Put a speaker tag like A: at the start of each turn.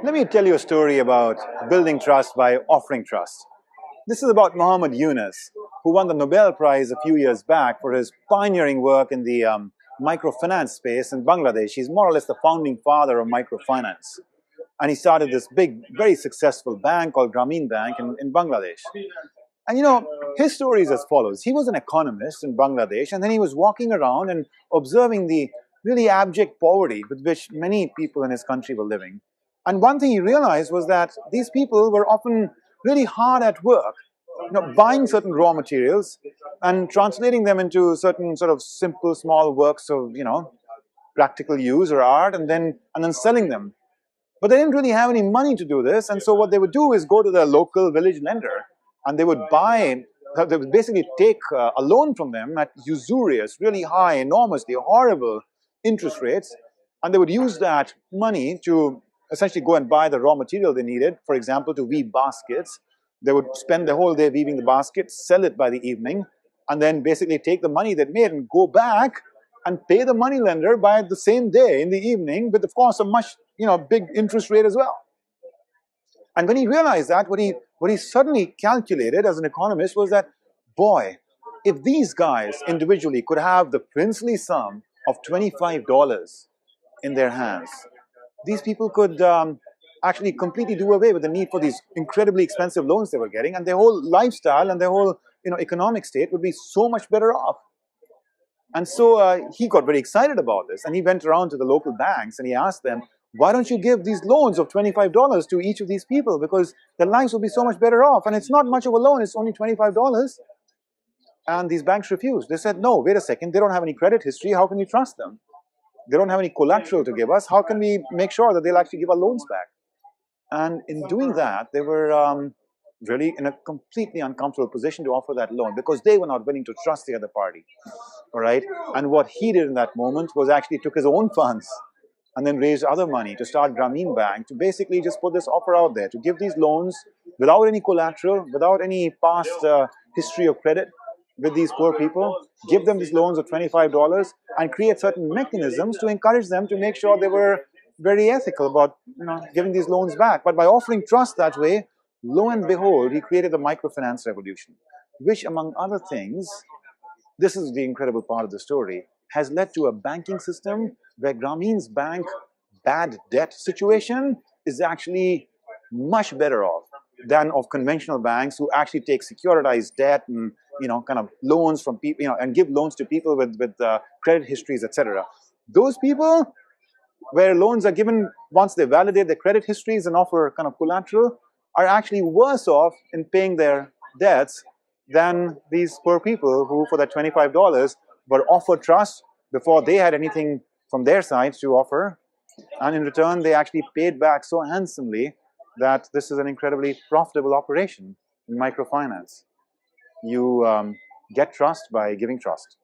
A: Let me tell you a story about building trust by offering trust. This is about Muhammad Yunus, who won the Nobel Prize a few years back for his pioneering work in the microfinance space in Bangladesh. He's more or less the founding father of microfinance. And he started this big, very successful bank called Grameen Bank in Bangladesh. And his story is as follows. He was an economist in Bangladesh, and then he was walking around and observing the really abject poverty with which many people in his country were living. And one thing he realized was that these people were often really hard at work, buying certain raw materials and translating them into certain sort of simple, small works of, practical use or art, and then selling them. But they didn't really have any money to do this, and so what they would do is go to their local village lender, and they would basically take a loan from them at usurious, really high, enormously horrible interest rates, and they would use that money to essentially go and buy the raw material they needed, for example, to weave baskets. They would spend the whole day weaving the baskets, sell it by the evening, and then basically take the money they made and go back and pay the money lender by the same day in the evening with, of course, a much big interest rate as well. And when he realized that, what he suddenly calculated as an economist was that, boy, if these guys individually could have the princely sum of $25 in their hands, these people could actually completely do away with the need for these incredibly expensive loans they were getting, and their whole lifestyle and their whole economic state would be so much better off. And so he got very excited about this, and he went around to the local banks and he asked them, why don't you give these loans of $25 to each of these people, because their lives will be so much better off, and it's not much of a loan, it's only $25. And these banks refused. They said, no, wait a second, they don't have any credit history, how can you trust them? They don't have any collateral to give us, how can we make sure that they'll actually give our loans back? And in doing that, they were really in a completely uncomfortable position to offer that loan, because they were not willing to trust the other party. All right? And what he did in that moment was actually took his own funds and then raised other money to start Grameen Bank, to basically just put this offer out there, to give these loans without any collateral, without any past history of credit with these poor people, give them these loans of $25 and create certain mechanisms to encourage them to make sure they were very ethical about giving these loans back. But by offering trust that way, lo and behold, he created the microfinance revolution, which, among other things, this is the incredible part of the story, has led to a banking system where Grameen's bank bad debt situation is actually much better off than of conventional banks who actually take securitized debt and kind of loans from people, and give loans to people with credit histories, etc. Those people where loans are given once they validate their credit histories and offer kind of collateral are actually worse off in paying their debts than these poor people who, for that $25, were offered trust before they had anything from their side to offer. And in return, they actually paid back so handsomely that this is an incredibly profitable operation in microfinance. You get trust by giving trust.